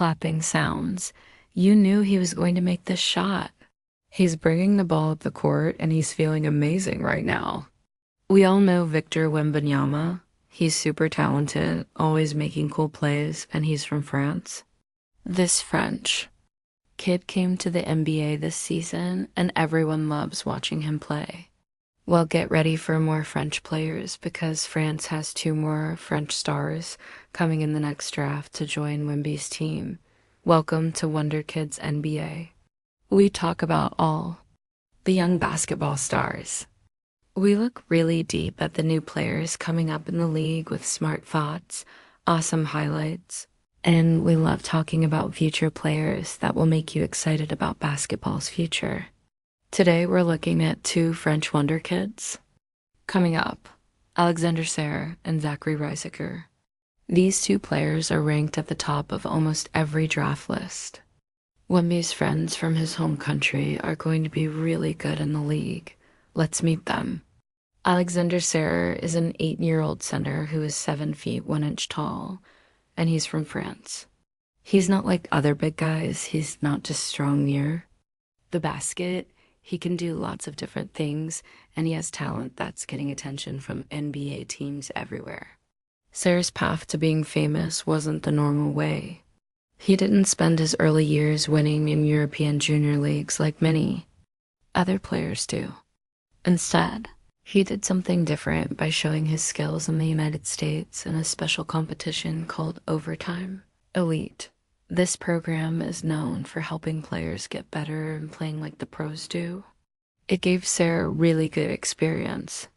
clapping sounds, you knew he was going to make this shot. He's bringing the ball up the court and he's feeling amazing right now. We all know Victor Wembanyama. He's super talented, always making cool plays, and he's from France. This French kid came to the NBA this season, and everyone loves watching him play. Well, get ready for more French players because France has two more French stars coming in the next draft to join Wemby's team. Welcome to Wonder Kids NBA. We talk about all the young basketball stars. We look really deep at the new players coming up in the league with smart thoughts, awesome highlights, and we love talking about future players that will make you excited about basketball's future. Today we're looking at two French wonder kids. Coming up, Alexander Serre and Zachary Reisecker. These two players are ranked at the top of almost every draft list. Wemby's friends from his home country are going to be really good in the league. Let's meet them. Alexander Serre is an 8-year-old center who is 7 feet 1 inch tall, and he's from France. He's not like other big guys. He's not just strong near the basket. He can do lots of different things, and he has talent that's getting attention from NBA teams everywhere. Serre's path to being famous wasn't the normal way. He didn't spend his early years winning in European junior leagues like many other players do. Instead, he did something different by showing his skills in the United States in a special competition called Overtime Elite. This program is known for helping players get better and playing like the pros do. It gave Serre really good experience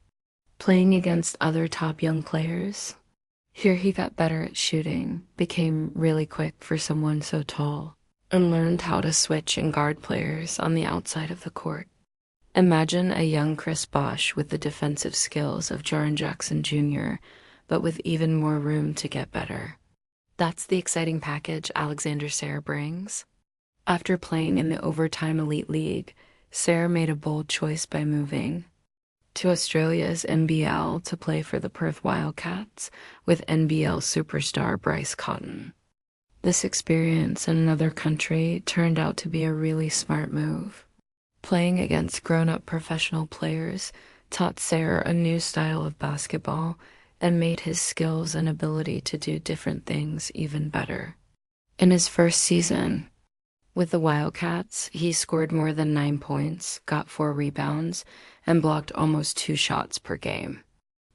playing against other top young players. Here he got better at shooting, became really quick for someone so tall, and learned how to switch and guard players on the outside of the court. Imagine a young Chris Bosh with the defensive skills of Jaren Jackson Jr., but with even more room to get better. That's the exciting package Alexander Serre brings. After playing in the Overtime Elite League, Serre made a bold choice by moving to Australia's NBL to play for the Perth Wildcats with NBL superstar Bryce Cotton. This experience in another country turned out to be a really smart move. Playing against grown-up professional players taught Serre a new style of basketball and made his skills and ability to do different things even better. In his first season with the Wildcats, he scored more than 9 points, got 4 rebounds, and blocked almost 2 shots per game.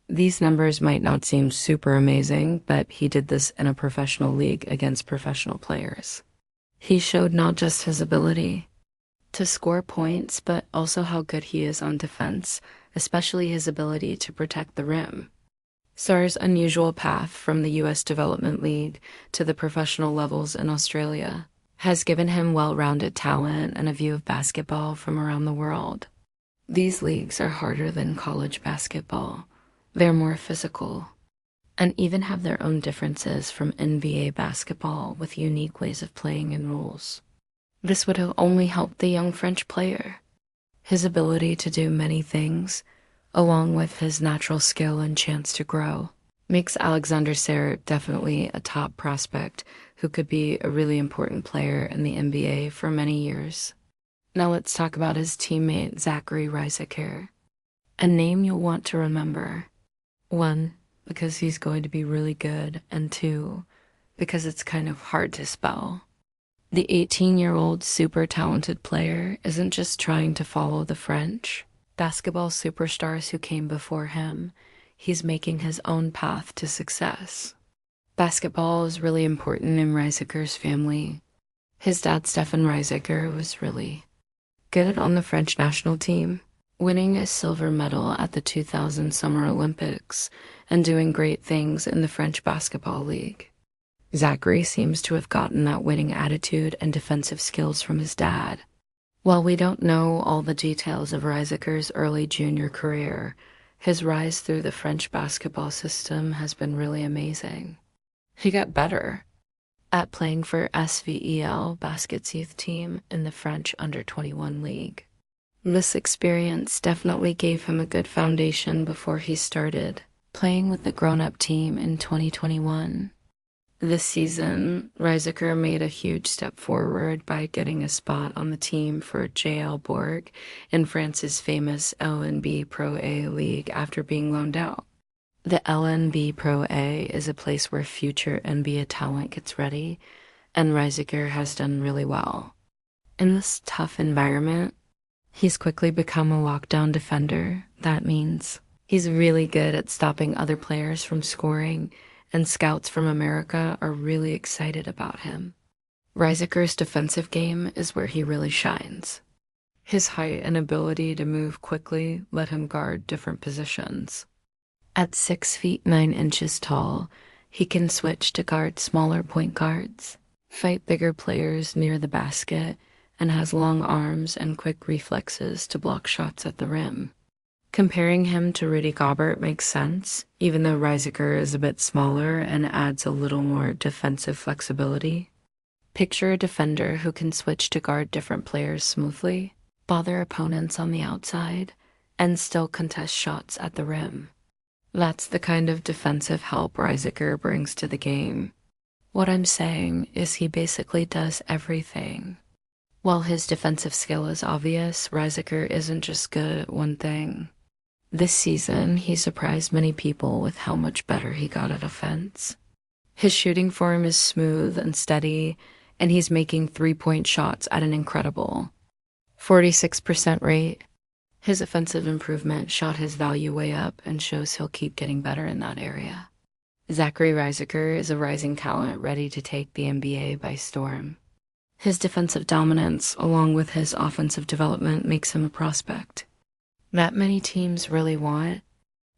These numbers might not seem super amazing, but he did this in a professional league against professional players. He showed not just his ability to score points, but also how good he is on defense, especially his ability to protect the rim. Serre's unusual path from the U.S. Development League to the professional levels in Australia has given him well-rounded talent and a view of basketball from around the world. These leagues are harder than college basketball. They're more physical, and even have their own differences from NBA basketball with unique ways of playing and rules. This would have only helped the young French player. His ability to do many things, along with his natural skill and chance to grow, makes Alexander Serre definitely a top prospect who could be a really important player in the NBA for many years. Now let's talk about his teammate Zachary Reisecker, a name you'll want to remember. 1, because he's going to be really good, and 2, because it's kind of hard to spell. The 18-year-old super talented player isn't just trying to follow the French basketball superstars who came before him. He's making his own path to success. Basketball is really important in Reisecker's family. His dad, Stefan Reisecker, was really good on the French national team, winning a silver medal at the 2000 Summer Olympics and doing great things in the French Basketball League. Zachary seems to have gotten that winning attitude and defensive skills from his dad. While we don't know all the details of Reisecker's early junior career, his rise through the French basketball system has been really amazing. He got better at playing for SVEL Basket's youth team in the French Under-21 League. This experience definitely gave him a good foundation before he started playing with the grown-up team in 2021. This season, Reiseker made a huge step forward by getting a spot on the team for JL Borg in France's famous LNB Pro A league after being loaned out. The LNB Pro A is a place where future NBA talent gets ready, and Reiseker has done really well. In this tough environment, he's quickly become a lockdown defender. That means he's really good at stopping other players from scoring, and scouts from America are really excited about him. Reiseker's defensive game is where he really shines. His height and ability to move quickly let him guard different positions. At 6 feet 9 inches tall, he can switch to guard smaller point guards, fight bigger players near the basket, and has long arms and quick reflexes to block shots at the rim. Comparing him to Rudy Gobert makes sense, even though Reiseker is a bit smaller and adds a little more defensive flexibility. Picture a defender who can switch to guard different players smoothly, bother opponents on the outside, and still contest shots at the rim. That's the kind of defensive help Reiseker brings to the game. What I'm saying is he basically does everything. While his defensive skill is obvious, Reiseker isn't just good at one thing. This season, he surprised many people with how much better he got at offense. His shooting form is smooth and steady, and he's making three-point shots at an incredible 46% rate. His offensive improvement shot his value way up and shows he'll keep getting better in that area. Zachary Reiseker is a rising talent ready to take the NBA by storm. His defensive dominance, along with his offensive development, makes him a prospect that many teams really want.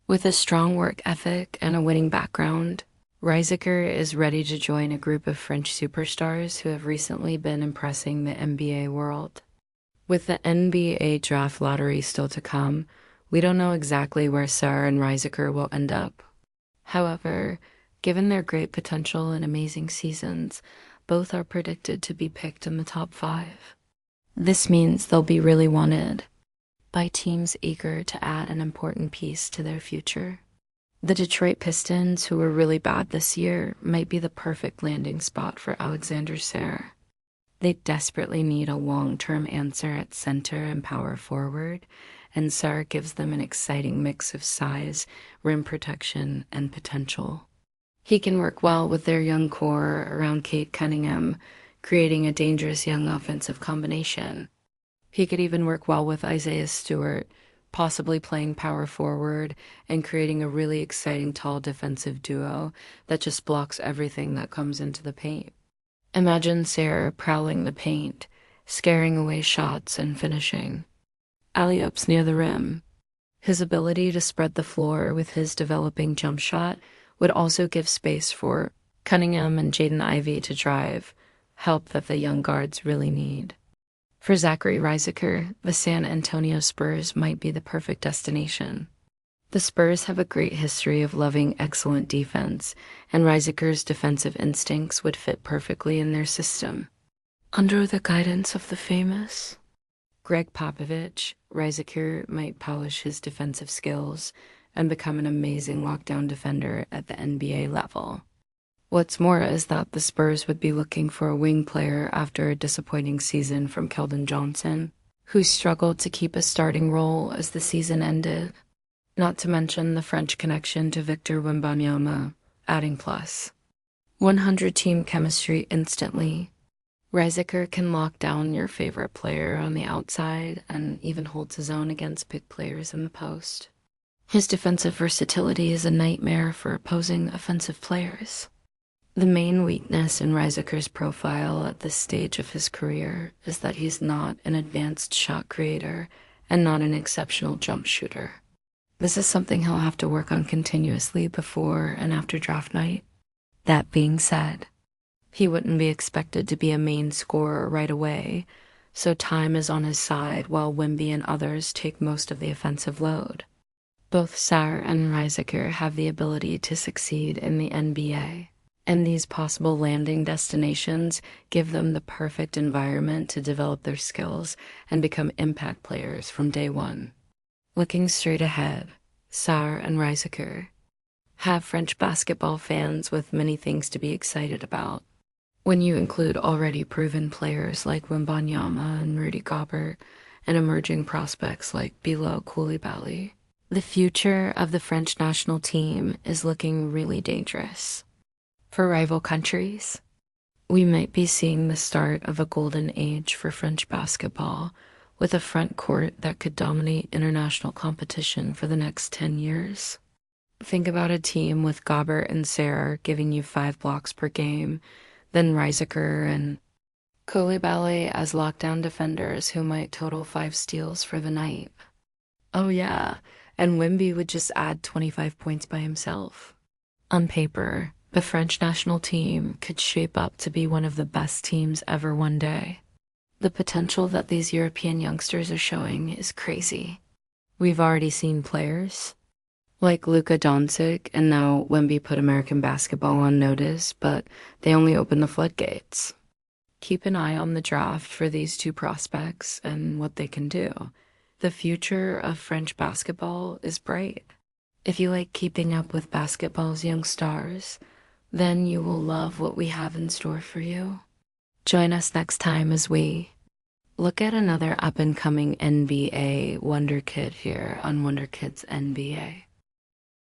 With a strong work ethic and a winning background, Reiseker is ready to join a group of French superstars who have recently been impressing the NBA world. With the NBA draft lottery still to come, we don't know exactly where Sarr and Reiseker will end up. However, given their great potential and amazing seasons, both are predicted to be picked in the top 5. This means they'll be really wanted by teams eager to add an important piece to their future. The Detroit Pistons, who were really bad this year, might be the perfect landing spot for Alexander Sarr. They desperately need a long-term answer at center and power forward, and Sarr gives them an exciting mix of size, rim protection, and potential. He can work well with their young core around Cade Cunningham, creating a dangerous young offensive combination. He could even work well with Isaiah Stewart, possibly playing power forward and creating a really exciting tall defensive duo that just blocks everything that comes into the paint. Imagine Sarr prowling the paint, scaring away shots and finishing alley-oops near the rim. His ability to spread the floor with his developing jump shot would also give space for Cunningham and Jaden Ivey to drive, help that the young guards really need. For Zachary Reiseker, the San Antonio Spurs might be the perfect destination. The Spurs have a great history of loving excellent defense, and Reiseker's defensive instincts would fit perfectly in their system. Under the guidance of the famous Greg Popovich, Reiseker might polish his defensive skills and become an amazing lockdown defender at the NBA level. What's more is that the Spurs would be looking for a wing player after a disappointing season from Keldon Johnson, who struggled to keep a starting role as the season ended. Not to mention the French connection to Victor Wembanyama, adding plus 100 team chemistry instantly. Reiseker can lock down your favorite player on the outside and even holds his own against big players in the post. His defensive versatility is a nightmare for opposing offensive players. The main weakness in Reiseker's profile at this stage of his career is that he's not an advanced shot creator and not an exceptional jump shooter. This is something he'll have to work on continuously before and after draft night. That being said, he wouldn't be expected to be a main scorer right away, so time is on his side while Wemby and others take most of the offensive load. Both Sarr and Reiseker have the ability to succeed in the NBA, and these possible landing destinations give them the perfect environment to develop their skills and become impact players from day one. Looking straight ahead, Sarr and Reiseker have French basketball fans with many things to be excited about. When you include already proven players like Wembanyama and Rudy Gobert and emerging prospects like Bilo Koulibaly, the future of the French national team is looking really dangerous. For rival countries, we might be seeing the start of a golden age for French basketball with a front court that could dominate international competition for the next 10 years. Think about a team with Gobert and Serre giving you 5 blocks per game, then Reiseker and Koulibaly as lockdown defenders who might total 5 steals for the night. Oh yeah, and Wemby would just add 25 points by himself. On paper, the French national team could shape up to be one of the best teams ever one day. The potential that these European youngsters are showing is crazy. We've already seen players like Luka Doncic, and now Wemby put American basketball on notice, but they only opened the floodgates. Keep an eye on the draft for these two prospects and what they can do. The future of French basketball is bright. If you like keeping up with basketball's young stars, then you will love what we have in store for you. Join us next time as we look at another up-and-coming NBA wonder kid here on Wonder Kids NBA.